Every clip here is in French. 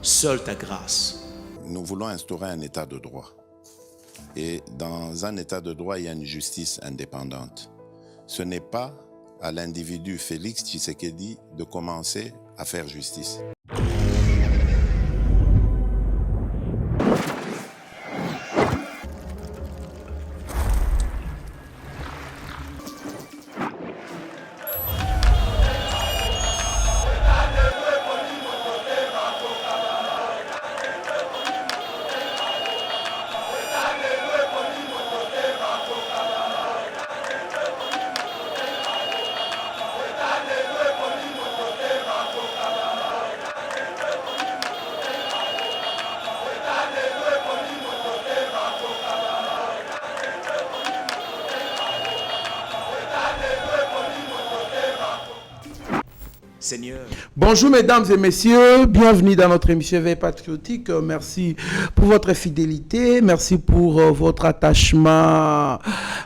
seule ta grâce. Nous voulons instaurer un état de droit. Et dans un état de droit, il y a une justice indépendante. Ce n'est pas à l'individu Félix Tshisekedi de commencer à faire justice. Seigneur. Bonjour mesdames et messieurs, bienvenue dans notre émission Éveil Patriotique. Merci pour votre fidélité, merci pour votre attachement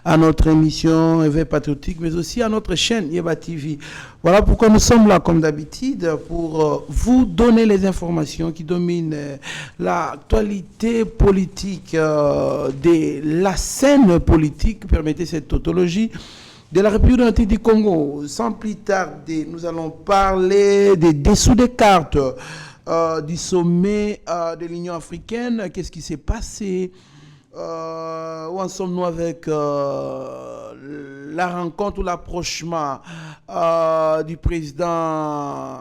à notre émission Éveil Patriotique, mais aussi à notre chaîne Yeba TV. Voilà pourquoi nous sommes là comme d'habitude pour vous donner les informations qui dominent l'actualité politique de la scène politique, permettez cette tautologie, de la République du Congo. Sans plus tarder, nous allons parler des dessous des cartes du sommet de l'Union africaine. Qu'est-ce qui s'est passé? Où en sommes-nous avec la rencontre ou l'approchement du président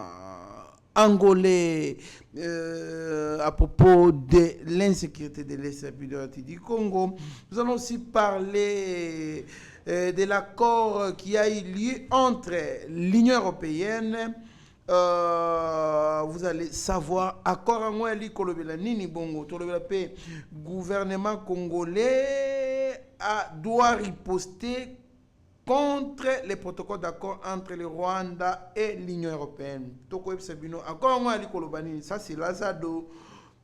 angolais à propos de l'insécurité de l'Est du Congo? Nous allons aussi parler de l'accord qui a eu lieu entre l'Union européenne, vous allez savoir, accord en Wali Kolobela Nini Bongo, le gouvernement congolais doit riposter contre les protocoles d'accord entre le Rwanda et l'Union européenne. Accord en Wali Kolobela Nini, ça c'est Lazado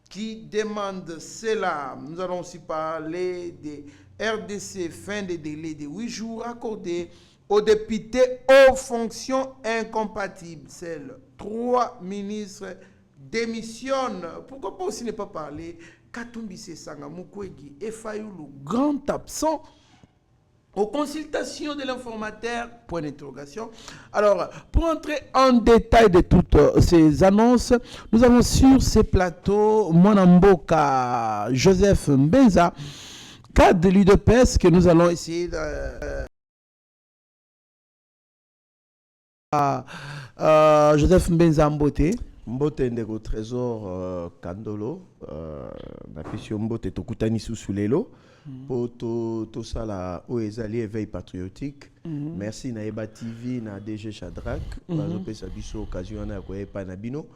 qui demande cela. Nous allons aussi parler des RDC, fin des délais de 8 jours accordés aux députés aux fonctions incompatibles. Celles 3 ministres démissionnent. Pourquoi pas aussi ne pas parler Katumbi Sesanga Mukwege et Fayoulou, grand absent aux consultations de l'informateur, point d'interrogation. Alors, pour entrer en détail de toutes ces annonces, nous avons sur ces plateaux Mwanamboka Joseph Mbenza, cadre de l'UDPS, que nous allons essayer de... Joseph Mbenza Mbote. Mbote ndeko trésor Kandolo, na pisio Mbote tokutani sous lelo. Pour tout ça là où ezali éveil patriotique. Merci na Eba TV na DG Shadrack bazopé sa biso occasion na ko epa na bino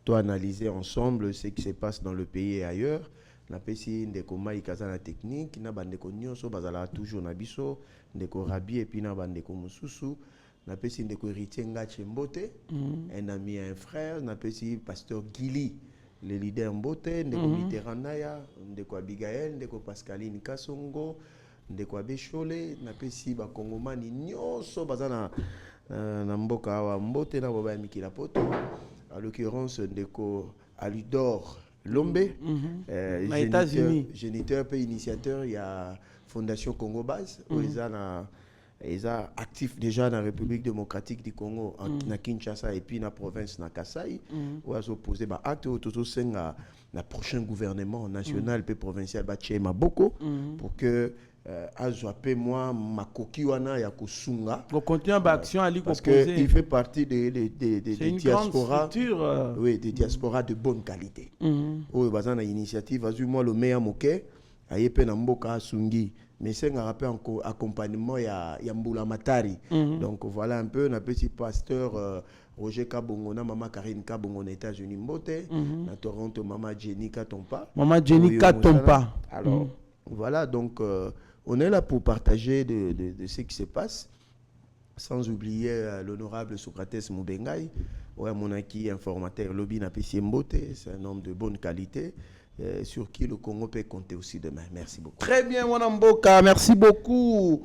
to analyser ensemble ce qui se passe dans le pays et ailleurs. Na pesi ndeko mai kazana technique na bandeko nyonso bazala toujours na biso ndeko Rabi et puis na bandeko mususu na pesi ndeko héritier Ngache Mbote, un ami et un frère, na pesi pasteur Gili, le leader Mbote, ndeko Mitterrandaya, ndeko Abigail, ndeko Pascaline Kasongo, ndeko Abeshole, na pesi ba Kongomani nyonso bazana na mboka wa Mbote na baba Mikila Poto, à l'occurrence ndeko Alidor Lombe, géniteur et initiateur, il y a Fondation Congo Base, où ils sont actifs déjà dans la République démocratique du Congo, na Kinshasa et puis dans la province de Kasai, où ils ont posé acte au le prochain gouvernement national et provincial Maboko pour que Azwape moi makoki wana ya kusunga continue d'action ali parce que il fait partie des diasporas oui des diasporas de bonne qualité oyo bazana initiative azu moi le meilleur moke ayepe na mboka asungi mais c'est un rappel accompagnement ya Mbula Matari donc voilà un peu na petit pasteur Roger Kabongo na maman Karine Kabongo aux États-Unis Mbote na Toronto maman Jenny Katompa alors voilà donc on est là pour partager de ce qui se passe, sans oublier l'honorable Socrates Moubengai, mon acquis informateur Lobby Napessi Mbote, c'est un homme de bonne qualité, sur qui le Congo peut compter aussi demain. Merci beaucoup. Très bien, Mwanamboka, merci beaucoup.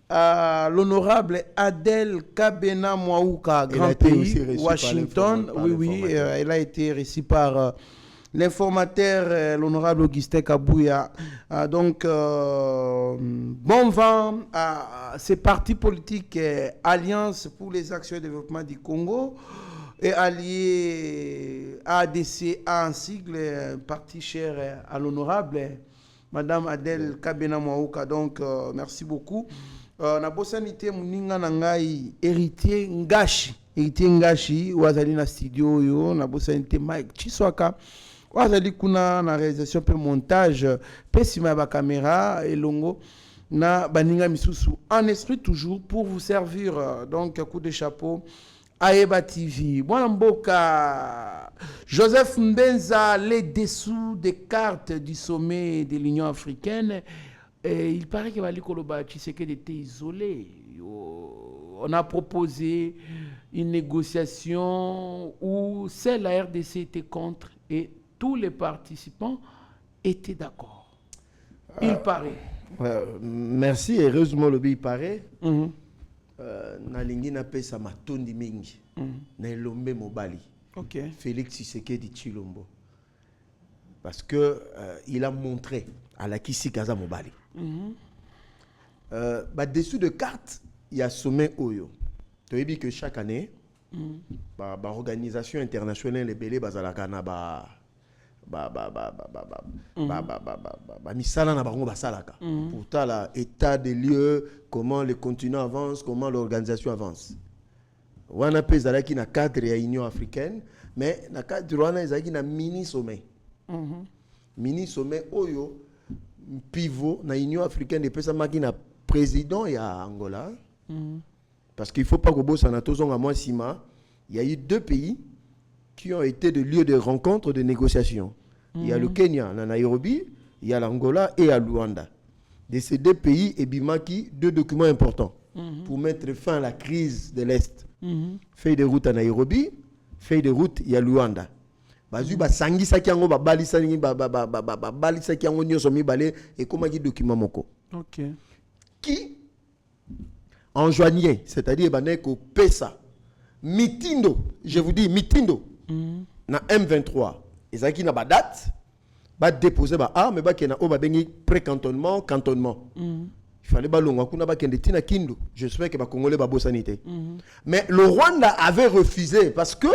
L'honorable Adel Kabena Mwauka, grand pays, Washington, oui, elle a été reçue par l'informateur, l'honorable Augustin Kabouya. Donc, bon vent à ces partis politiques, Alliance pour les actions et développement du Congo et allié ADC, en sigle, parti cher à l'honorable Madame Adèle Kabena Mouaouka. Donc, merci beaucoup. Na bosanité muninga nangai héritier Ngashi wazali na studio yo na bosanité Mike Chiswaka wazali kuna na réalisation pe montage pe sima ba caméra elongo na baninga misusu en esprit toujours pour vous servir. Donc coup de chapeau Aeba TV. Bwana mboka Joseph Mbenza, les dessous des cartes du sommet de l'Union africaine. Et il paraît que Wali Koloba Tshisekedi était isolé. On a proposé une négociation où seule la RDC était contre et tous les participants étaient d'accord. Il paraît. Merci, heureusement le il paraît. Nalingi na pesa matondi mingi. Na elombe mobali. OK. Félix Tshisekedi Tshilombo. Parce que il a montré à la Kisi Kaza Mobali. Dessous de cartes, il y a sommet Oyo. Tu as dit que chaque année, organisation internationale les belé bazalaka na misala na bango basalaka. Pourtant l'état des lieux, comment le continent avance, comment l'organisation avance. Wana pe zalaki na cadre ya Union africaine, mais na cadre wana zalaki na mini sommet. Mini sommet Oyo pivot na Union africaine de pesa makina président ya Angola. Parce qu'il faut pas que bossa na tozonga moi sima, il y a eu deux pays qui ont été des lieux de rencontre, de négociation. Il y a le Kenya na Nairobi, il y a l'Angola et à Luanda. De ces deux pays et bimaki deux documents importants pour mettre fin à la crise de l'Est. Feuille de route à Nairobi, feuille de route il y a Luanda. Bazu ba sangisa kiango ba balisa ni ba balisa kiango nyoso mi balé et comment dit document moko. OK. Qui enjoignait, c'est-à-dire baneko pesa mitindo, je vous dis mitindo. Na M23, ezaki na ba date, ba déposer ba arme ba kena o ba bengi pré-cantonnement, cantonnement. Il fallait ba longa kuna ba kende tina kindu. J'espère que ba congolais ba bosanité. Mais le Rwanda avait refusé parce que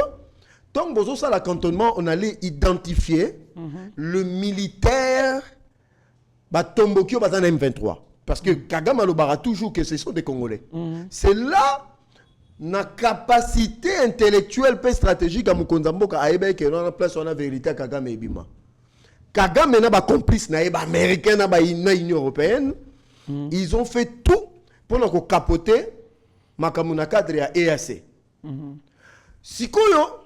donc, dans la cantonnement, on allait identifier le militaire Tombokio Bazan M23. Parce que Kagame a toujours que ce sont des Congolais. C'est là la capacité intellectuelle et stratégique à Mukonzamboka à Ebe que l'on a place on a vérité à Kagame et Bima. Kagame n'a pas complice na Eba américain na Union européenne. Ils ont fait tout pour nous capoter Makamuna cadre à EAC. Sikoyo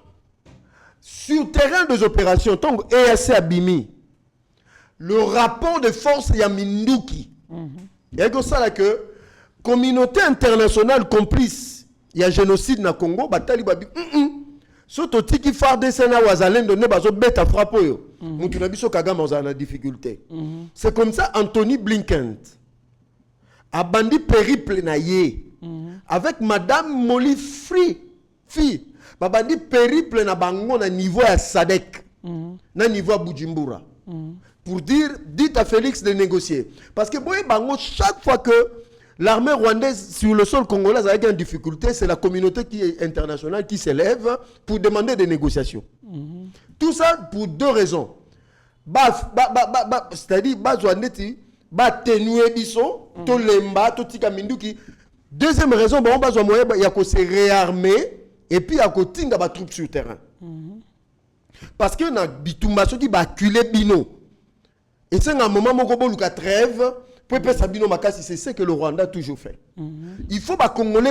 sur le terrain des opérations, tant que EAC Abimi, le rapport de force Yaminduki, il y a que ça que communauté internationale complice, il y a génocide na Congo, batali babi, surtout qui farde sena wazalendo ne bazo beta frappo yo, mutu biso Kagame en difficulté. C'est comme ça Anthony Blinken a bandi périple na ye avec Madame Molly Free. Babandi périple na bango na niveau à Sadek, na niveau à Bujumbura. Pour dire, dites à Félix de négocier. Parce que boy bango, chaque fois que l'armée rwandaise sur le sol congolais a en difficulté, c'est la communauté internationale qui s'élève pour demander des négociations. Tout ça pour deux raisons. C'est-à-dire, atténuer biso, to lemba, to tika minduki. Deuxième raison, il y a que se réarmer. Et puis à côté il y a des troupes sur le terrain. Parce que na bitumba qui va acculer bino. Et c'est un moment où il y a trêve pour faire ça bino makasi, c'est ce que le Rwanda a toujours fait. Il faut que Congolais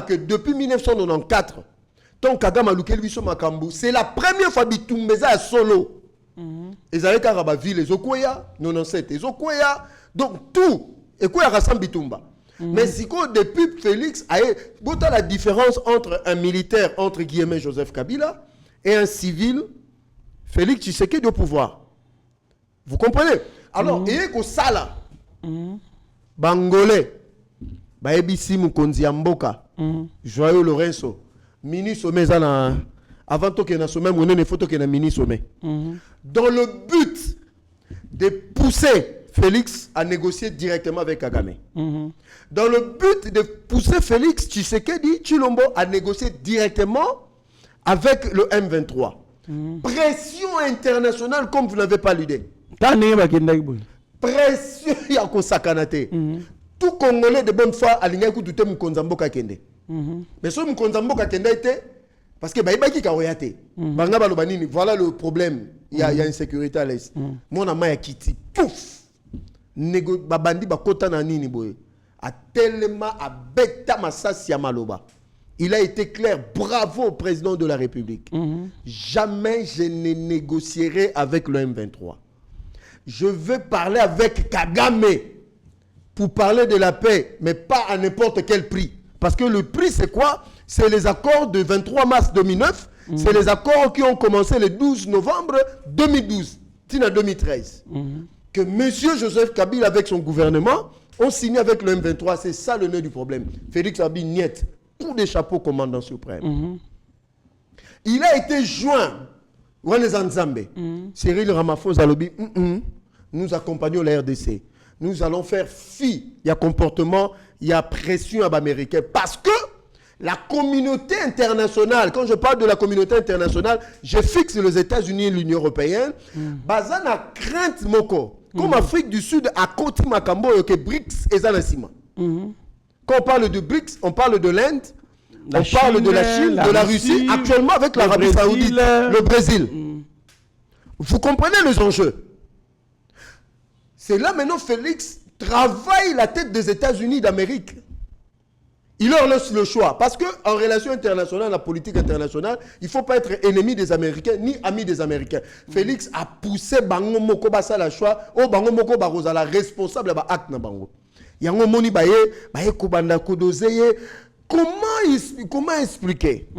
que depuis 1994, tant Kagame a luké biso makambu, c'est la première fois bitumba à solo. Ils avaient qu'à ville les Okoya, 97 les Okoya, donc tout et quoi rassemble bitumba. Mais si depuis Félix, il y a la différence entre un militaire, entre guillemets, Joseph Kabila, et un civil, Félix Tshisekedi au pouvoir. Vous comprenez? Alors, il y a que ça là. Bangolais, Baebisi Mukonzi Amboka, Joyeux Lorenzo, ministre Mezana avant que na sommet, on a une photo qui est mini sommet. Dans le but de pousser Félix à négocier directement avec Kagame. Dans le but de pousser Félix Tshisekedi Tshilombo à négocier directement avec le M23. Pression internationale comme vous n'avez pas l'idée. Pression ya kosakanate. Tout Congolais de bonne foi aligné ku douter Mkonzamboka kende. Mais ce Mkonzamboka kende était parce que baibaki kaoyate. Banga baloba nini, voilà le problème. Il y a insécurité à l'est. Mon ama ya kiti. Pouf. Babandi bakota na nini boye. A tellement a beta masasi ya maloba. Il a été clair, bravo au président de la République. Jamais je ne négocierai avec le M23. Je veux parler avec Kagame pour parler de la paix, mais pas à n'importe quel prix. Parce que le prix, c'est quoi? C'est les accords de 23 mars 2009. C'est les accords qui ont commencé le 12 novembre 2012, à 2013. Que M. Joseph Kabila, avec son gouvernement, ont signé avec le M23. C'est ça le nœud du problème. Félix Abi Niet, coup des chapeaux commandant suprême. Il a été joint. Cyril Ramaphosa Lobi, nous accompagnons la RDC. Nous allons faire fi. Il y a comportement, il y a pression américaine. Parce que la communauté internationale, quand je parle de la communauté internationale, je fixe les États-Unis et l'Union européenne. Bazana crainte moko. Comme Afrique du Sud, à côté Makambo, que BRICS et Zanasima. Quand on parle de BRICS, on parle de l'Inde, on parle de la Chine, de la Russie, actuellement avec l'Arabie Saoudite, le Brésil. Vous comprenez les enjeux? C'est là maintenant Félix travaille la tête des États-Unis d'Amérique. Il leur laisse le choix. Parce qu'en relation internationale, la politique internationale, il ne faut pas être ennemi des Américains, ni ami des Américains. Félix a poussé Bango Moko Basa la choix, au Bango Moko Barosa, la responsable de l'acte na Bango. Yango Moni Baye, Baye Kubanda Kodozeye. Comment expliquer?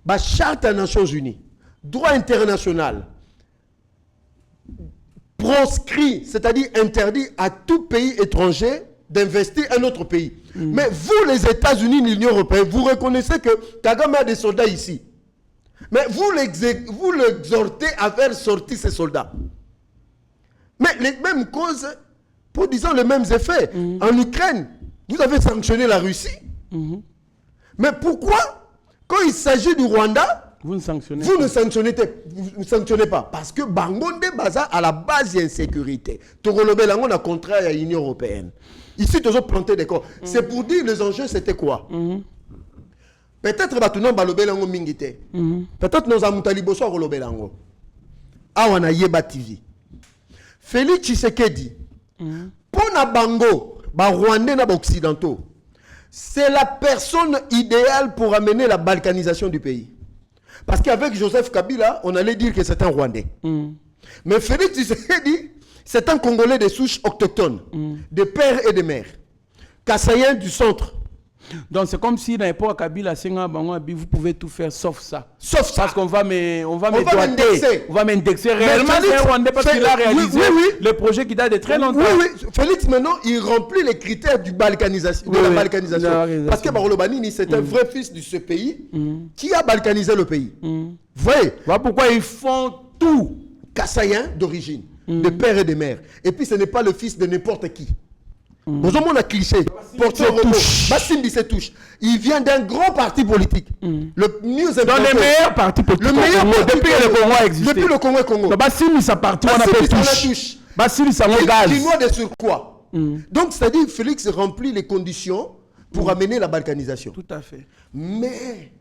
La charte des Nations Unies, droit international, proscrit, c'est-à-dire interdit à tout pays étranger d'investir un autre pays. Mais vous, les États-Unis, l'Union européenne, vous reconnaissez que Kagame a des soldats ici. Mais vous l'exhortez à faire sortir ces soldats. Mais les mêmes causes produisant les mêmes effets. En Ukraine, vous avez sanctionné la Russie. Mais pourquoi, quand il s'agit du Rwanda, vous ne sanctionnez pas? Parce que Bangonde Baza, à la base, il y a une sécurité. Togolobelango a contraire à l'Union européenne. Ici, toujours planté des corps. C'est pour dire les enjeux, c'était quoi? Peut-être que nous avons mingité. Peut-être que nous avons taliboso à Rolobelango. Awana Yeba TV. Félix Tshisekedi. Pour na Bango, ba Rwandais na ba Occidentaux. C'est la personne idéale pour amener la balkanisation du pays. Parce qu'avec Joseph Kabila, on allait dire que c'est un Rwandais. Mais Félix Tshisekedi, c'est un Congolais de souche autochtone, de père et de mère. Kassaïen du centre. Donc c'est comme si dans l'époque Kabila, vous pouvez tout faire sauf ça. Sauf ça. Parce qu'on va m'indexer. On va m'indexer. Réellement, c'est un Rwandais parce qu'il a réalisé le projet qui date de très longtemps. Oui. Félix, maintenant, il remplit les critères de la balkanisation. Parce que Barolobanini, c'est un vrai fils de ce pays qui a balkanisé le pays. Vous voyez? Voilà pourquoi ils font tout. Kassaïen d'origine, de père et de mère. Et puis ce n'est pas le fils de n'importe qui. Nous avons un cliché. Bassimbi se touche. Il vient d'un grand parti politique. Le mieux important. Dans les meilleurs partis politiques. Le meilleur depuis le Congo a existé. Depuis le Congo. Bassimbi, sa partie, on appelle touche. Bassimbi, ça me gaz. Chinois de surcroît. Donc, c'est-à-dire que Félix remplit les conditions pour amener la balkanisation. Tout à fait. Mais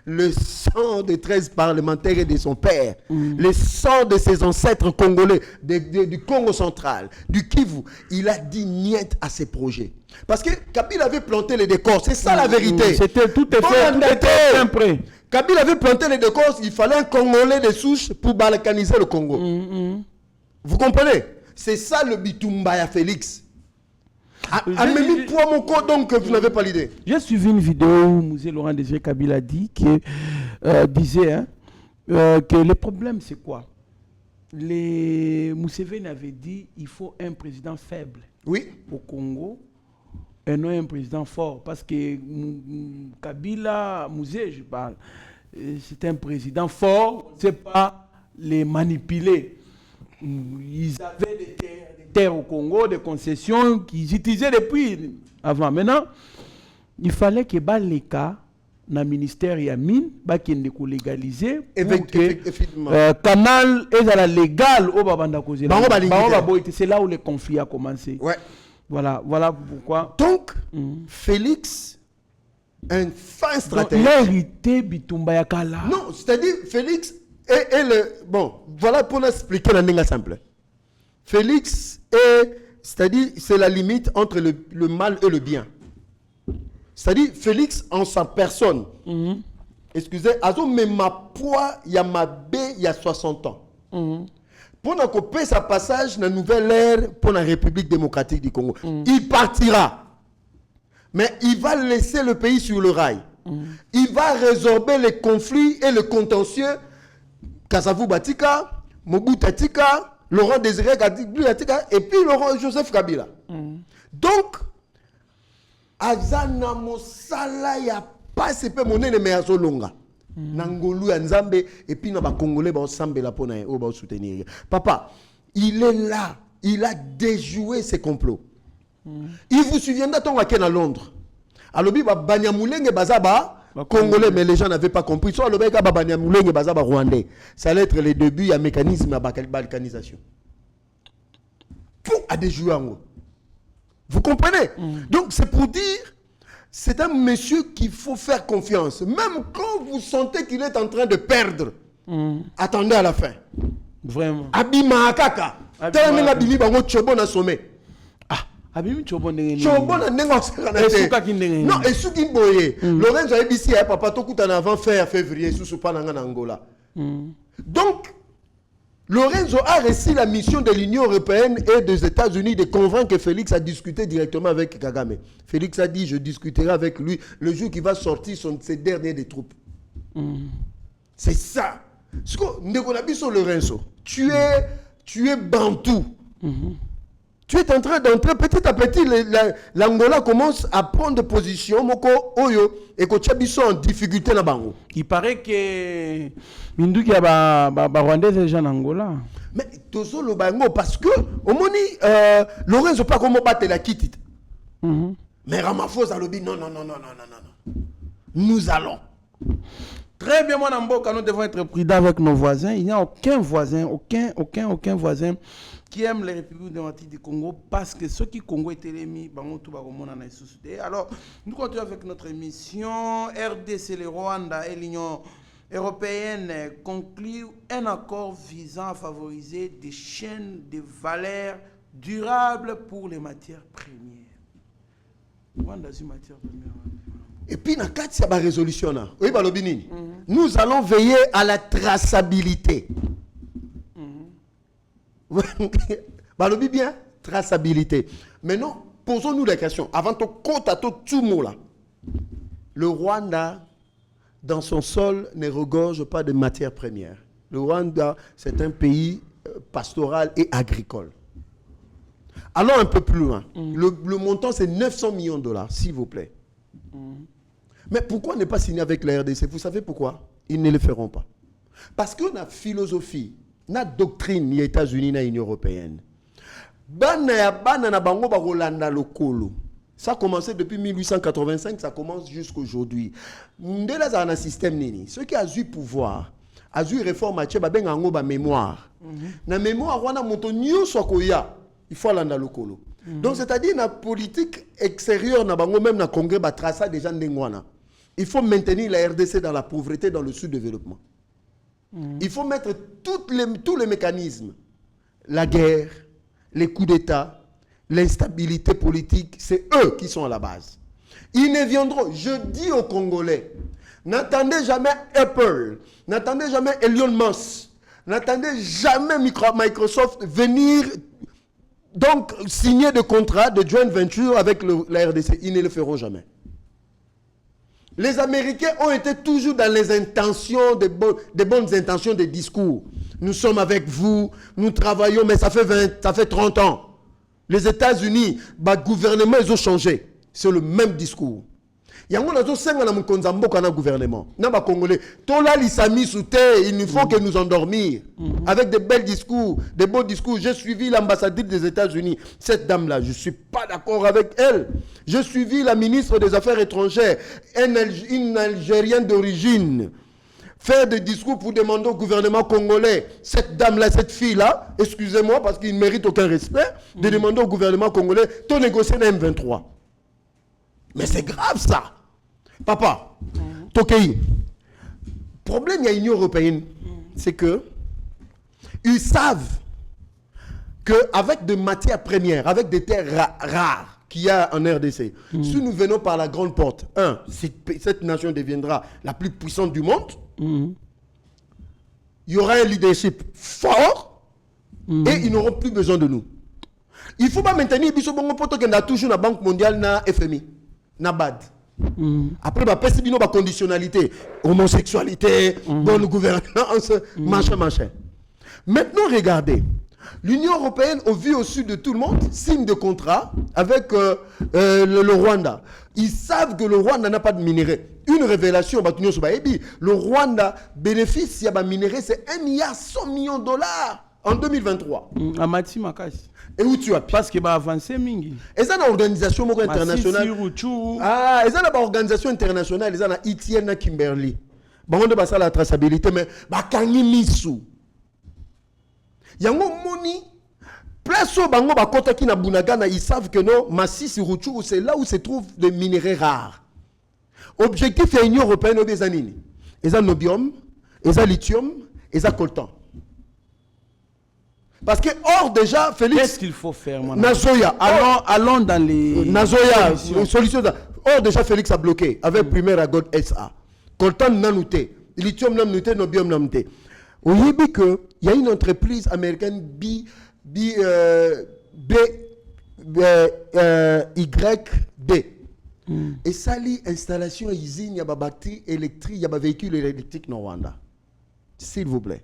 le sang de 13 parlementaires et de son père, le sang de ses ancêtres congolais, du Congo central, du Kivu, il a dit niet à ses projets. Parce que Kabila avait planté les décors, c'est ça la vérité. C'était tout est prêt. Kabila avait planté les décors, il fallait un Congolais de souche pour balkaniser le Congo. Vous comprenez? C'est ça le Bitumbaya Félix. Amélie Pouamoko, donc vous n'avez pas l'idée. J'ai suivi une vidéo où M. Laurent Désiré Kabila disait que le problème c'est quoi? Museveni avait dit il faut un président faible au Congo et non un président fort. Parce que Kabila, Mouzé, je parle, c'est un président fort, on ne sait pas les manipuler. Ils avaient des terres au Congo, des concessions qu'ils utilisaient depuis avant. Maintenant, il fallait que les cas dans le ministère Yamine, qu'ils ne légaliser pour que canal est légal au Babanda Kozela. C'est là où le conflit a commencé. Ouais. Voilà pourquoi. Donc, Félix, un fin stratège. Donc, l'hérité Bitumba Yakala. Non, c'est-à-dire Félix est le... Bon, voilà pour l'expliquer la langue simple. Félix c'est-à-dire, c'est la limite entre le mal et le bien. C'est-à-dire, Félix, en sa personne, excusez, azo me ma poids, il y a ma B, il y a 60 ans. Pour couper sa passage dans la nouvelle ère pour la République démocratique du Congo. Il partira. Mais il va laisser le pays sur le rail. Il va résorber les conflits et le contentieux. Kassavou Batika, Mobutu Tika, Laurent Désiré Kabila et puis Laurent Joseph Kabila. Donc, Azana Mosala ya pas se peut monner les meilleurs longa. Nangolu Nzambe et puis na ba Congolais ba ensemble la pona o ba soutenir. Papa, il est là, il a déjoué ses complots. Il vous souviendra ton waken à Londres. Alobi ba Banyamulenge bazaba Congolais, mais les gens n'avaient pas compris. Soit le Beka Banyamulenge bazaba Rwandais. Ça allait être le début à mécanisme à balkanisation. Pour à déjouer en gros. Vous comprenez? Donc c'est pour dire, c'est un monsieur qu'il faut faire confiance. Même quand vous sentez qu'il est en train de perdre, attendez à la fin. Vraiment. Abima Akaka. Tellement Abimi Bango Chobo na sommet. Ah, Abimi Chobo na Chobo na nengo Esuka Kindenge. Non, Esuki Mboye. Lorenzo Ebisi a papa to kuta avant février sous pas na Angola. Donc Lorenzo a reçu la mission de l'Union européenne et des États-Unis de convaincre que Félix a discuté directement avec Kagame. Félix a dit, je discuterai avec lui le jour qu'il va sortir ses derniers des troupes. C'est ça. Lorenzo, tu es bantou. Tu es en train d'entrer petit à petit. L'Angola commence à prendre position. Moko Oyo et Kochabiso en difficulté là bango. Il paraît que Minduki a Rwandais et gens en Angola. Mais Tozo le bango parce que au moni Lorenzo pas comment battre la quitte. Mais Ramaphosa a dit non. Nous allons. Très bien, mon amboka, nous devons être prudents avec nos voisins. Il n'y a aucun voisin, aucun voisin qui aime les républiques démocratiques du Congo parce que ceux qui Congo étaient émis, alors nous continuons avec notre émission. RDC, le Rwanda et l'Union européenne concluent un accord visant à favoriser des chaînes de valeur durables pour les matières premières. Rwanda, c'est matière première. Et puis, dans la résolution, oui, nous allons veiller à la traçabilité. Balobi bien, traçabilité. Maintenant, posons-nous la question. Avant de compter tout mot là, le Rwanda, dans son sol, ne regorge pas de matières premières. Le Rwanda, c'est un pays pastoral et agricole. Allons un peu plus loin. Le montant, c'est 900 millions de dollars, s'il vous plaît. Mais pourquoi ne pas signer avec la RDC? Vous savez pourquoi? Ils ne le feront pas. Parce que la philosophie, la doctrine des États-Unis et de l'Union européenne, ça a commencé depuis 1885, ça commence jusqu'à aujourd'hui. Un système, ceux qui ont eu pouvoir, ont eu réforme, ils ont mémoire. La mémoire, il faut aller dans le colo. Donc, c'est-à-dire, la politique extérieure, même dans le Congrès, des gens il faut maintenir la RDC dans la pauvreté, dans le sous-développement. Il faut mettre tous les mécanismes. La guerre, les coups d'État, l'instabilité politique, c'est eux qui sont à la base. Ils ne viendront, je dis aux Congolais, n'attendez jamais Apple, n'attendez jamais Elon Musk, n'attendez jamais Microsoft venir donc signer des contrats de joint venture avec la RDC. Ils ne le feront jamais. Les Américains ont été toujours dans les intentions, des bonnes intentions des discours. Nous sommes avec vous, nous travaillons, mais ça fait 30 ans. Les États-Unis, le gouvernement, ils ont changé. C'est le même discours. Yango nazo senga na mukonza mboka na gouvernement. Na ba congolais, tola lisami souté, il ne faut que nous endormir avec de belles discours, de beaux discours. J'ai suivi l'ambassadrice des États-Unis, cette dame là, je suis pas d'accord avec elle. J'ai suivi la ministre des Affaires étrangères, une Algérienne d'origine. Faire des discours pour demander au gouvernement congolais, cette dame-là, cette fille-là, excusez-moi parce qu'il ne mérite aucun respect, de demander au gouvernement congolais de négocier la M23. Mais c'est grave ça. Papa, Tokei, problème, il y a l'Union européenne, c'est que ils savent qu'avec des matières premières, avec des terres rares qu'il y a en RDC, si nous venons par la grande porte, cette nation deviendra la plus puissante du monde, il y aura un leadership fort et ils n'auront plus besoin de nous. Il ne faut pas maintenir Biso Bongo Poto qui a toujours la Banque mondiale, na FMI, na BAD. Après, il y a conditionnalité, homosexualité, bonne gouvernance, machin. Maintenant, regardez. L'Union européenne, au vu au sud de tout le monde, signe de contrat avec le Rwanda. Ils savent que le Rwanda n'a pas de minerais. Une révélation, le Rwanda bénéficie de minerais, c'est 1,1 milliard en 2023. Et où tu as parce que va avancer mingi. Et ça, une organisation internationale. Ah, et ça, une organisation internationale, ils ont Etienne Kimberley. Bon, on a la traçabilité, mais Bakangi Misu. Yango moni place au bango bakota ki na Bunagana, ils savent que non, Masisi Rutshuru, c'est là où se trouvent des minéraux rares. Objectif de l'Union européenne des années. Ils ont nobium, ils ont lithium, ils ont coltan. Parce que or déjà Félix, qu'est-ce qu'il faut faire moi? Nazoya, allons dans les Nazoya, solutions. Or déjà Félix a bloqué avec primaire à God SA. Coltan nanouté, lithium nanouté, nobium nanouté. On y dit qu'il y a une entreprise américaine YD. Et ça, l'installation usine, il y a des batteries électriques, il y a des véhicules électriques au Rwanda. S'il vous plaît.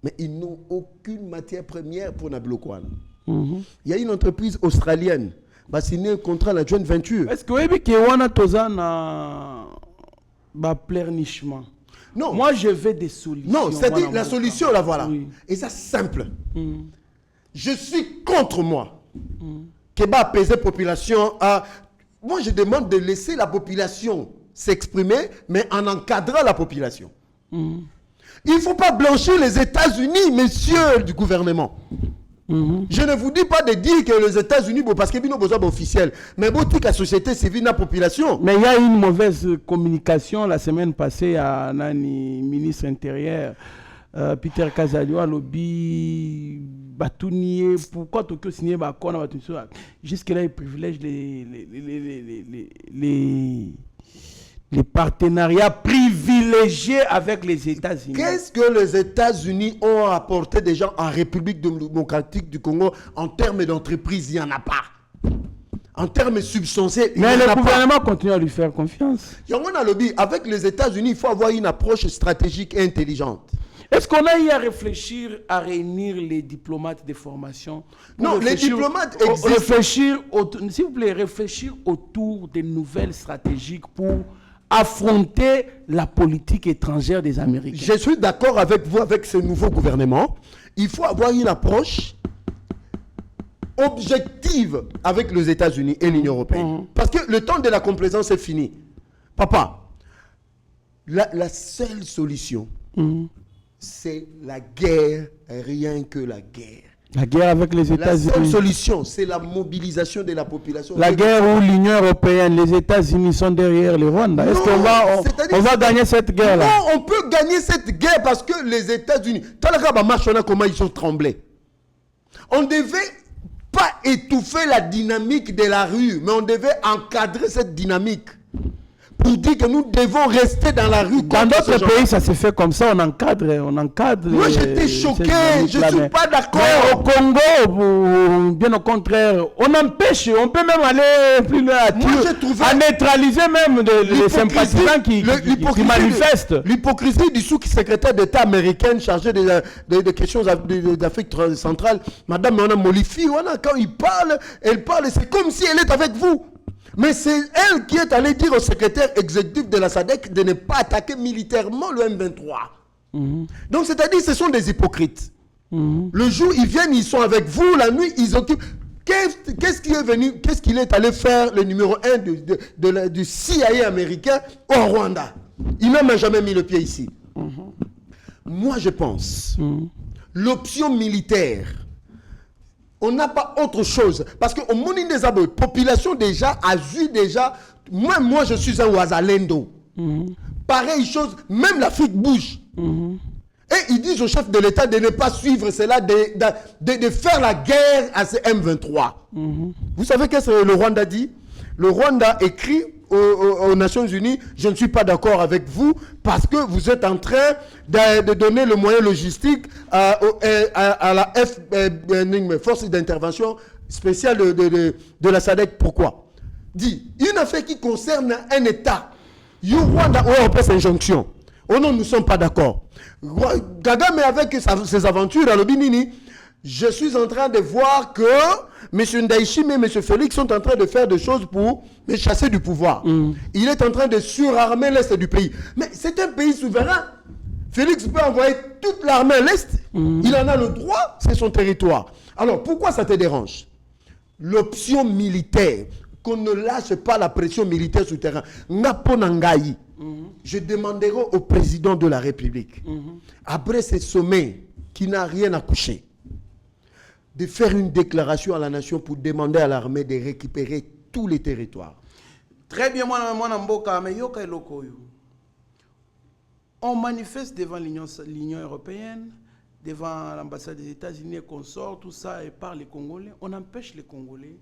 Mais ils n'ont aucune matière première pour la bloquer. Il y a une entreprise australienne qui a signé un contrat à la joint venture. Est-ce que vous avez dit un pleurnichement? Non. Moi, je veux des solutions. Non, c'est-à-dire la solution, là, voilà. Oui. Et ça, simple. Je suis contre moi. Que va apaiser la population à... Moi, je demande de laisser la population s'exprimer, mais en encadrant la population. Il ne faut pas blanchir les États-Unis, messieurs du gouvernement. Je ne vous dis pas de dire que les États-Unis, parce qu'ils ont besoin d'officiels, mais la société civile, la population. Mais il y a une mauvaise communication la semaine passée à Nani, ministre intérieur, Peter Kazalio, lobby, Batounier, pourquoi Tokyo signé Bakona, jusque-là, il privilège les partenariats privilégiés avec les États-Unis. Qu'est-ce que les États-Unis ont apporté déjà en République démocratique du Congo en termes d'entreprise? Il n'y en a pas. En termes substantiels, il n'y en a pas. Mais le gouvernement continue à lui faire confiance. Avec les États-Unis, il faut avoir une approche stratégique et intelligente. Est-ce qu'on a eu à réfléchir à réunir les diplomates de formation? Non, les diplomates existent. S'il vous plaît, réfléchir autour des nouvelles stratégies pour affronter la politique étrangère des Américains. Je suis d'accord avec vous, avec ce nouveau gouvernement. Il faut avoir une approche objective avec les États-Unis et l'Union européenne. Parce que le temps de la complaisance est fini. Papa, la seule solution, c'est la guerre, rien que la guerre. La guerre avec les États-Unis. La seule solution, c'est la mobilisation de la population. La guerre où l'Union européenne, les États-Unis sont derrière le Rwanda. Est-ce qu'on va gagner cette guerre-là? Non, on peut gagner cette guerre parce que les États-Unis, comment ils ont tremblé. On ne devait pas étouffer la dynamique de la rue, mais on devait encadrer cette dynamique. Pour dire que nous devons rester dans la rue. Dans d'autres pays, ça se fait comme ça, on encadre. Moi, j'étais choqué, je ne suis pas d'accord. Mais au Congo, bien au contraire, on empêche, on peut même aller plus loin à neutraliser même les sympathisants qui manifestent. L'hypocrisie du sous-secrétaire d'État américain chargé des questions d'Afrique centrale, Madame Mona Molifi, quand il parle, elle parle, c'est comme si elle est avec vous. Mais c'est elle qui est allée dire au secrétaire exécutif de la SADC de ne pas attaquer militairement le M23. Donc, c'est-à-dire ce sont des hypocrites. Le jour, ils viennent, ils sont avec vous, la nuit, ils occupent. Qu'est-ce qu'il est allé faire, le numéro 1 du CIA américain au Rwanda? Il n'a même jamais mis le pied ici. Moi, je pense, l'option militaire, on n'a pas autre chose. Parce qu'au Moni des Abos, population déjà a vu déjà, moi je suis un Ouazalendo. Pareille chose, même l'Afrique bouge. Et ils disent au chef de l'État de ne pas suivre cela, de faire la guerre à ce M23. Vous savez qu'est-ce que le Rwanda dit? Le Rwanda écrit aux Nations Unies, je ne suis pas d'accord avec vous parce que vous êtes en train de donner le moyen logistique à la force d'intervention spéciale de la SADC. Pourquoi? Dit, une affaire qui concerne un État. Le Rwanda, on passe injonction. Oh non, nous ne sommes pas d'accord. Kagame avec ses aventures à l'Obinini, je suis en train de voir que M. Ndaichime et M. Félix sont en train de faire des choses pour me chasser du pouvoir. Il est en train de surarmer l'Est du pays. Mais c'est un pays souverain. Félix peut envoyer toute l'armée à l'Est. Il en a le droit, c'est son territoire. Alors, pourquoi ça te dérange? L'option militaire, qu'on ne lâche pas la pression militaire souterraine. Naponangaï. Je demanderai au président de la République, après ce sommet qui n'a rien accouché, de faire une déclaration à la nation pour demander à l'armée de récupérer tous les territoires. Très bien, moi, Mboka, mais yoka eloko yo. On manifeste devant l'Union européenne, devant l'ambassade des États-Unis et consorts, tout ça, et par les Congolais. On empêche les Congolais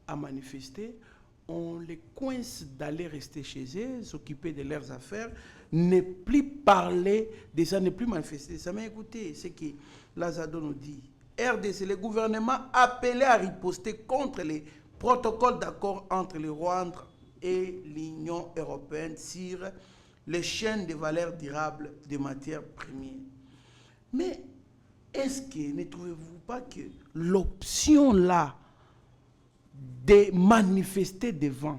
à manifester. On les coince d'aller rester chez eux, s'occuper de leurs affaires, ne plus parler de ça, ne plus manifester ça. Mais écoutez, ce que Lazado nous dit, RDC, le gouvernement appelé à riposter contre les protocoles d'accord entre le Rwanda et l'Union européenne sur les chaînes de valeur durable des matières premières. Mais est-ce que ne trouvez-vous pas que l'option là de manifester devant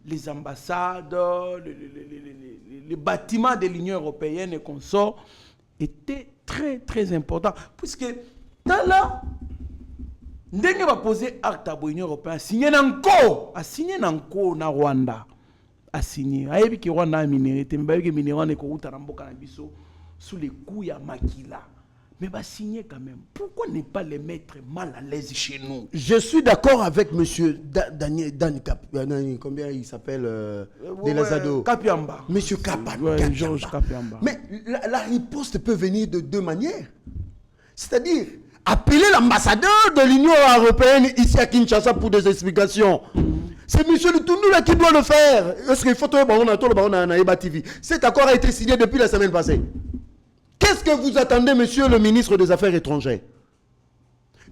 les ambassades, les bâtiments de l'Union européenne et consorts était très très important. Puisque dans là, ndenge va poser acte à l'Union européenne, signé nanko na Rwanda, a signé. Ayebi ki Rwanda a minéré, tembaye ki minéré ne ko uta mboka na biso sous les coups ya Makila. Mais va signer quand même. Pourquoi ne pas les mettre mal à l'aise chez nous? Je suis d'accord avec M. Combien il s'appelle Delazado Kapiamba. M. Kapiamba. Ouais, Georges Kapiamba. Mais la riposte peut venir de deux manières. C'est-à-dire, appeler l'ambassadeur de l'Union européenne ici à Kinshasa pour des explications. C'est M. Lutundu qui doit le faire. Est-ce qu'il faut que le TV? Cet accord a été signé depuis la semaine passée. Qu'est-ce que vous attendez, monsieur le ministre des Affaires étrangères?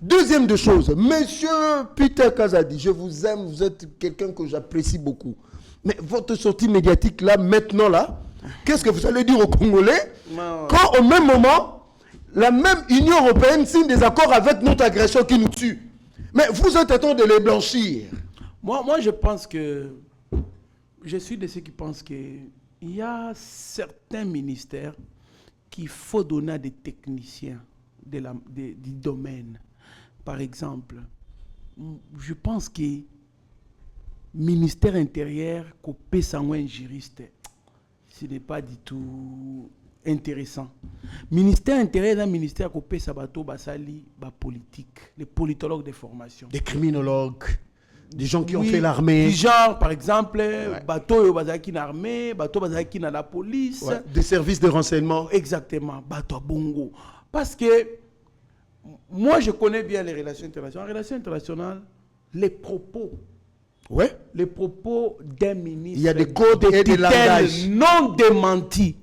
Deuxième de choses, monsieur Peter Kazadi, je vous aime, vous êtes quelqu'un que j'apprécie beaucoup. Mais votre sortie médiatique là, maintenant là, qu'est-ce que vous allez dire aux Congolais quand au même moment, la même Union européenne signe des accords avec notre agression qui nous tue? Mais vous êtes en train de les blanchir. Moi, je pense que... Je suis de ceux qui pensent qu'il y a certains ministères qu'il faut donner à des techniciens du domaine. Par exemple, je pense que le ministère intérieur, qu'on sans un juriste, ce n'est pas du tout intéressant. Ministère intérieur est un ministère qu'on paie sa bateau, basali, politique, les politologues de formation. Des criminologues, des gens qui ont fait l'armée. Du genre, par exemple, bateau bazaki na armée, bateau bazaki na la police. Ouais. Des services de renseignement. Exactement, bateau bongo. Parce que moi, je connais bien les relations internationales. En relations internationales, les propos. Ouais. Les propos d'un ministre. Il y a des codes et des langages non démentis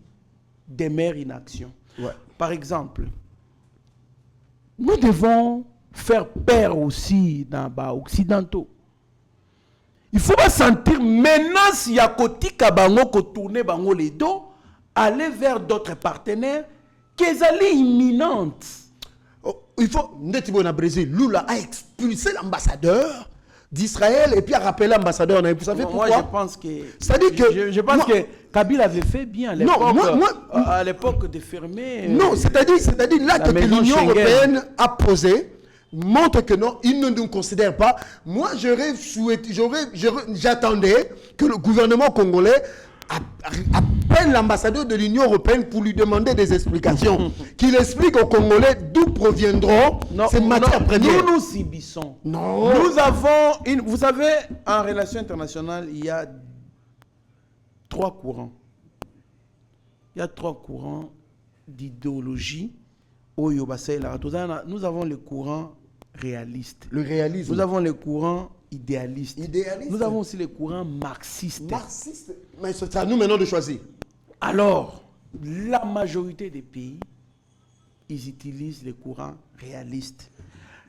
demeurent inaction. Ouais. Par exemple, nous devons faire peur aussi dans les occidentaux. Il faut pas sentir menace yakoti kabango ko tourner bango les dos, aller vers d'autres partenaires qu'elles allaient imminentes. Il faut Ndetibo na Brésil, Lula a expulsé l'ambassadeur d'Israël et puis à rappeler l'ambassadeur. Vous savez pourquoi? Moi, je pense que... C'est-à-dire que... Je pense que Kabila avait fait bien à l'époque de fermer... Non, c'est-à-dire l'acte que l'Union européenne a posé montre que non, ils ne nous considèrent pas. Moi, j'attendais que le gouvernement congolais appelle l'ambassadeur de l'Union européenne pour lui demander des explications. Qu'il explique aux Congolais d'où proviendront ces matières premières. Nous subissons. Non. Nous avons vous savez, en relations internationales, il y a 3 courants. Il y a 3 courants d'idéologie. Nous avons le courant réaliste. Le réalisme. Nous avons le courant idéaliste. Idéaliste. Nous avons aussi le courant marxiste. Marxiste. Mais c'est à nous maintenant de choisir. Alors, la majorité des pays, ils utilisent le courant réaliste.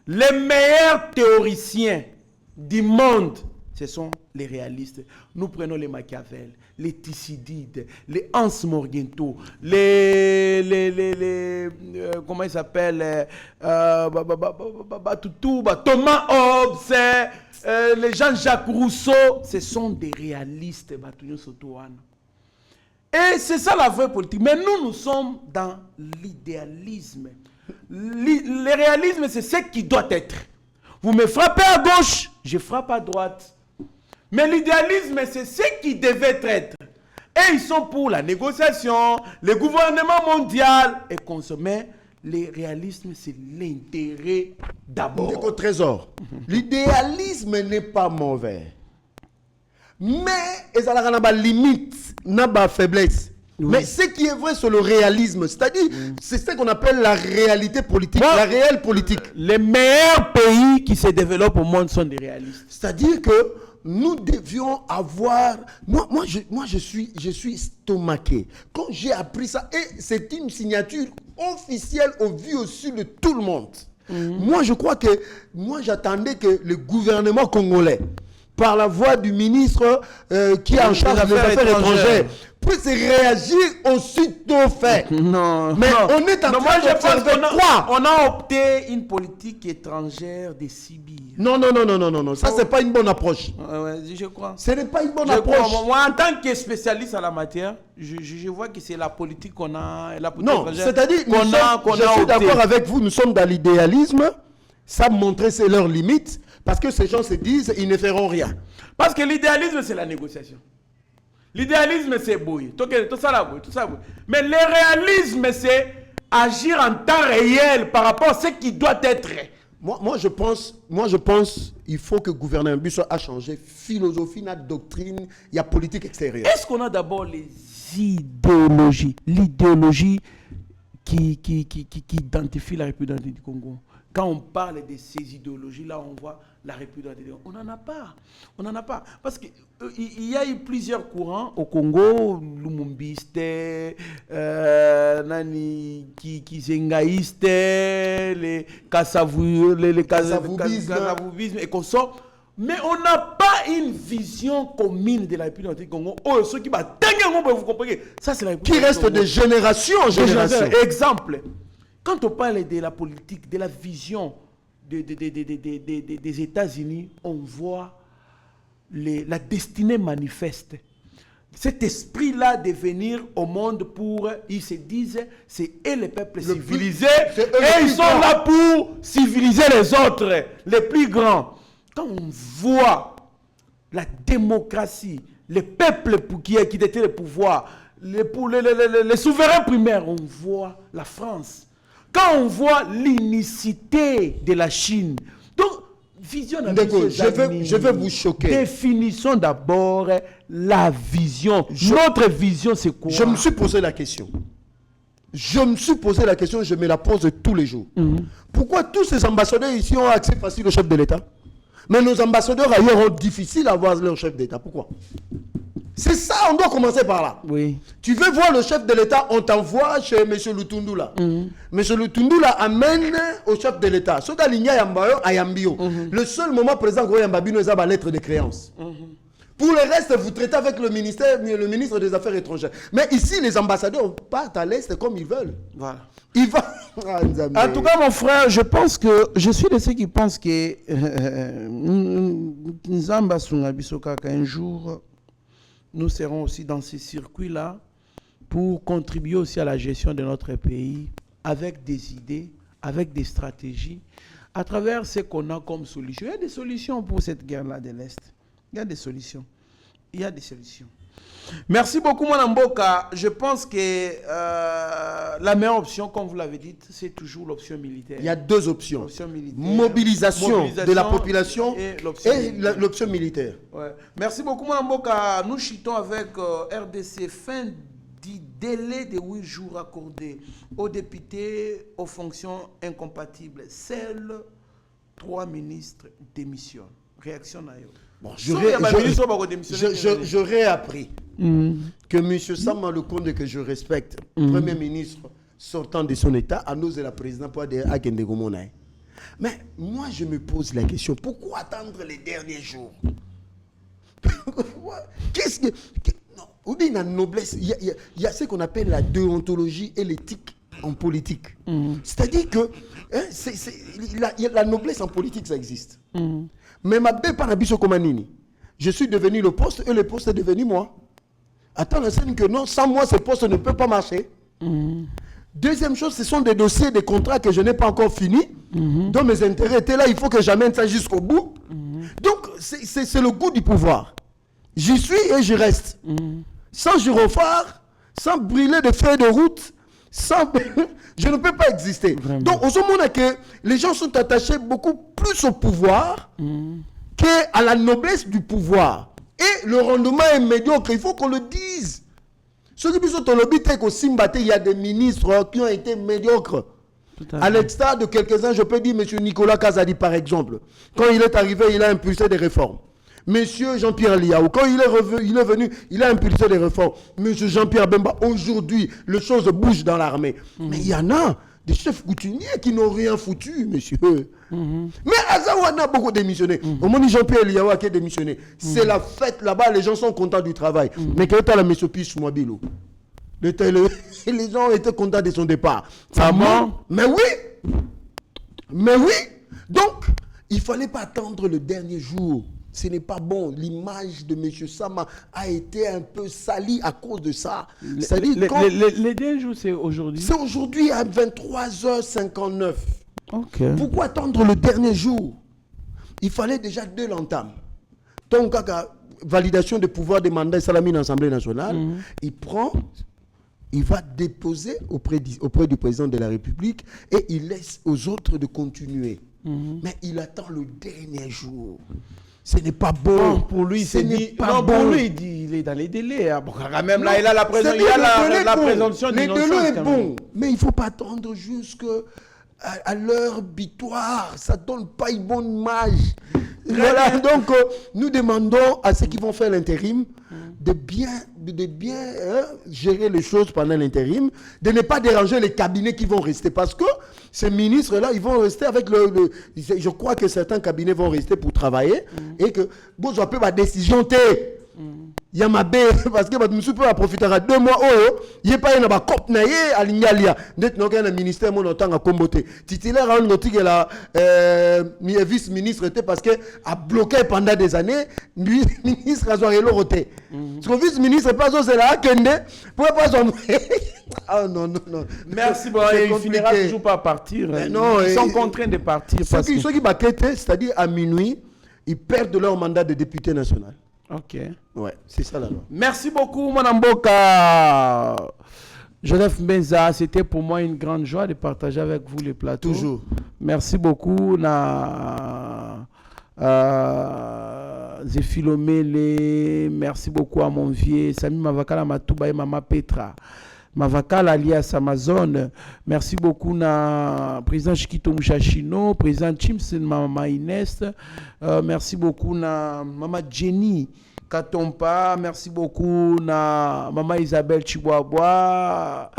Les meilleurs théoriciens du monde, ce sont les réalistes. Nous prenons les Machiavel, les Thucydides, les Hans Morgenthau, comment il s'appelle, Thomas Hobbes, les Jean-Jacques Rousseau. Ce sont des réalistes. Et c'est ça la vraie politique. Mais nous sommes dans l'idéalisme. Le réalisme, c'est ce qui doit être. Vous me frappez à gauche, je frappe à droite. Mais l'idéalisme, c'est ce qui devait être. Et ils sont pour la négociation, le gouvernement mondial et consommer. Le réalisme, c'est l'intérêt d'abord. Au trésor. L'idéalisme n'est pas mauvais. Mais il y a une limite, une faiblesse. Oui. Mais ce qui est vrai sur le réalisme, c'est-à-dire, c'est ce qu'on appelle la réalité politique, la réelle politique. Les meilleurs pays qui se développent au monde sont des réalistes. C'est-à-dire que nous devions avoir... Moi, je suis stomaqué. Quand j'ai appris ça, et c'est une signature officielle au vu au su de tout le monde. Moi, je crois que... Moi, j'attendais que le gouvernement congolais, par la voix du ministre qui est en charge des affaires étrangères, puisse réagir aussitôt fait. Non. Mais on est en train d'observer quoi? On a opté une politique étrangère des Sibir. Non. Ça, c'est pas une bonne approche. Je crois. Ce n'est pas une bonne approche. Moi, en tant que spécialiste en la matière, je vois que c'est la politique qu'on a. Non, c'est-à-dire je suis d'accord avec vous, nous sommes dans l'idéalisme. Ça montrer c'est leurs limites. Parce que ces gens se disent, ils ne feront rien. Parce que l'idéalisme, c'est la négociation. L'idéalisme, c'est bouillir. Tout ça. Mais le réalisme, c'est agir en temps réel par rapport à ce qui doit être. Moi, je pense il faut que le gouvernement Busso a changé philosophie, notre doctrine, il y a politique extérieure. Est-ce qu'on a d'abord les idéologies? L'idéologie qui identifie la République du Congo. Quand on parle de ces idéologies-là, on voit la République. On n'en a pas. Parce qu'il y a eu plusieurs courants au Congo, Lumumbiste, Kizengaïste, les Kassavoubisme et consorts. Mais on n'a pas une vision commune de la République du Congo. Oh, ceux qui battent, vous comprenez. Ça, c'est la République qui reste de génération en génération. Exemple. Quand on parle de la politique, de la vision des États-Unis, on voit la destinée manifeste. Cet esprit-là de venir au monde pour, ils se disent, c'est eux les peuples civilisés, et ils sont là pour civiliser les autres, les plus grands. Quand on voit la démocratie, les peuples qui détiennent le pouvoir, les souverains primaires, on voit la France. Quand on voit l'unicité de la Chine, donc, vision je vais vous choquer. Définissons d'abord la vision. Notre vision, c'est quoi? Je me suis posé la question. Je me la pose tous les jours. Pourquoi tous ces ambassadeurs ici ont accès facile au chef de l'État? Mais nos ambassadeurs ailleurs ont difficile à voir leur chef d'État. Pourquoi? C'est ça, on doit commencer par là. Oui. Tu veux voir le chef de l'État, on t'envoie chez M. Lutundula. M. Lutundula amène au chef de l'État. Le seul moment présent, il y a une lettre de créance. Pour le reste, vous traitez avec le ministre des Affaires étrangères. Mais ici, les ambassadeurs partent à l'Est comme ils veulent. Voilà. Ils vont... En tout cas, mon frère, je pense que je suis de ceux qui pensent que un jour, nous serons aussi dans ces circuits-là pour contribuer aussi à la gestion de notre pays avec des idées, avec des stratégies, à travers ce qu'on a comme solution. Il y a des solutions pour cette guerre-là de l'Est. Il y a des solutions. Il y a des solutions. Merci beaucoup, Mwanamboka. Je pense que la meilleure option, comme vous l'avez dit, c'est toujours l'option militaire. Il y a deux options. Militaire, mobilisation de la population et l'option militaire. Ouais. Merci beaucoup, Mwanamboka. Nous chutons avec RDC fin du délai de 8 jours accordé aux députés aux fonctions incompatibles. Seuls 3 ministres démissionnent. Réaction à eux. Bon, j'aurais appris que M. Sama Lukonde, que je respecte, Premier ministre sortant de son État, a osé la présidente pour dire Akende Gomona. Mais moi, je me pose la question, pourquoi attendre les derniers jours? Qu'est-ce que... Non, ou bien la noblesse, il y a ce qu'on appelle la déontologie et l'éthique en politique. C'est-à-dire que la noblesse en politique, ça existe. Mais ma belle panabiso Komanini, je suis devenu le poste et le poste est devenu moi. Attends, la scène que non, sans moi, ce poste ne peut pas marcher. Deuxième chose, ce sont des dossiers, des contrats que je n'ai pas encore finis, dont mes intérêts étaient là, il faut que j'amène ça jusqu'au bout. Donc, c'est le goût du pouvoir. J'y suis et j'y reste. Sans gyrophare, sans brûler de feuilles de route, sans... je ne peux pas exister. Vraiment. Donc, au moment que les gens sont attachés beaucoup plus au pouvoir qu'à la noblesse du pouvoir. Et le rendement est médiocre, il faut qu'on le dise. Ceux qui sont au lobby, il y a des ministres qui ont été médiocres. À l'extérieur de quelques-uns, je peux dire M. Nicolas Kazadi, par exemple. Quand il est arrivé, il a impulsé des réformes. Monsieur Jean-Pierre Liaou, quand il est venu, il a impulsé des réformes. Monsieur Jean-Pierre Bemba, aujourd'hui, les choses bougent dans l'armée. Mais il y en a des chefs coutumiers qui n'ont rien foutu, monsieur. Mais Azawana a beaucoup démissionné. Au moment où Jean-Pierre Liaou a démissionné, c'est la fête là-bas, les gens sont contents du travail. Mais quand tu as la monsieur Piche Mouabilo, les gens étaient contents de son départ. Mais oui. Donc, il ne fallait pas attendre le dernier jour. Ce n'est pas bon. L'image de M. Sama a été un peu salie à cause de ça. Les derniers jours, c'est aujourd'hui? C'est aujourd'hui à 23h59. Okay. Pourquoi attendre le dernier jour? Il fallait déjà 2 l'entame. Donc, validation de pouvoir des mandats Salamine à l'Assemblée nationale, il va déposer auprès du président de la République et il laisse aux autres de continuer. Mais il attend le dernier jour. Ce n'est pas bon. Non, pour lui, c'est dit. Non, pour lui, il est dans les délais. Bon, quand même, là, il a la présomption d'innocence. Les délais est bon. Mais il ne faut pas attendre jusqu'à l'heure butoir. Ça ne donne pas une bonne image. Voilà, donc nous demandons à ceux qui vont faire l'intérim de bien gérer les choses pendant l'intérim, de ne pas déranger les cabinets qui vont rester. Parce que ces ministres-là, ils vont rester avec je crois que certains cabinets vont rester pour travailler et que vous avez ma décision. Il y a ma baie, parce que je suis pas profiter à 2 mois, il n'y a pas un cop naïe à l'Ingalia. D'être dans un ministère, mon temps à comboter. Titulaire à un vice-ministre était parce que a bloqué pendant des années, ministre a joué l'oroté. Parce que vice-ministre, pas c'est là, Kende, pour pas son. Ah non. Merci, bon, il finira toujours par partir. Non, ils sont contraints de partir. Ceux qui baquettent, c'est-à-dire à minuit, ils perdent leur mandat de député national. Ok. Ouais, c'est ça la loi. Merci beaucoup, Mwanamboka. Joseph Mbenza, c'était pour moi une grande joie de partager avec vous les plateaux. Toujours. Merci beaucoup. Zéphilomele, merci beaucoup à mon vieux Sami Mavakala Matouba et Mama Petra. Mavakala alias Amazon. Merci beaucoup na président Chikito Mouchachino, président Chimsen Mama Inès. Merci beaucoup na Mama Jenny Katompa. Merci beaucoup na Mama Isabelle Chiboabwa.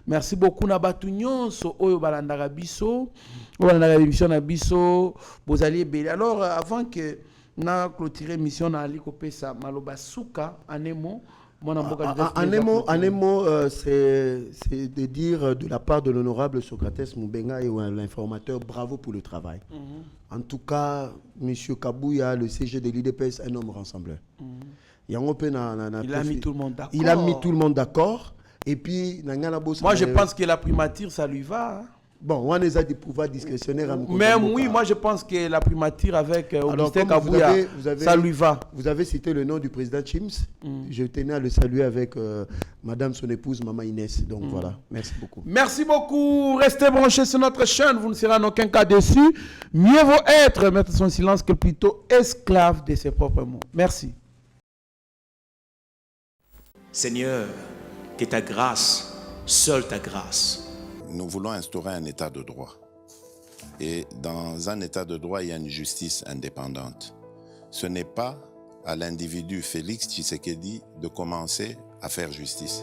Merci beaucoup na Batunyon so oyo balandaka biso. Balandaka émission na biso bozali belé. Alors avant que na clôturer mission na ali kopesa maloba suka anemo mwana mboka c'est de dire de la part de l'honorable Socrates Moubenga et l'informateur, bravo pour le travail. En tout cas, M. Kabouya, le CG de l'IDPS, un homme rassembleur. Il a mis tout le monde d'accord. Il a mis tout le monde d'accord. Et puis, moi, je pense que la primature, ça lui va. Hein. Bon, on a des pouvoirs discrétionnaires. Même oui, moi je pense que la primature avec Augustin Kabouya, ça lui va. Vous avez cité le nom du président Chims. Je tenais à le saluer avec madame son épouse, maman Inès. Donc voilà, merci beaucoup. Merci beaucoup. Restez branchés sur notre chaîne, vous ne serez en aucun cas déçus. Mieux vaut être, mettre son silence, que plutôt esclave de ses propres mots. Merci. Seigneur, que ta grâce, seule ta grâce. Nous voulons instaurer un état de droit. Et dans un état de droit, il y a une justice indépendante. Ce n'est pas à l'individu Félix Tshisekedi de commencer à faire justice.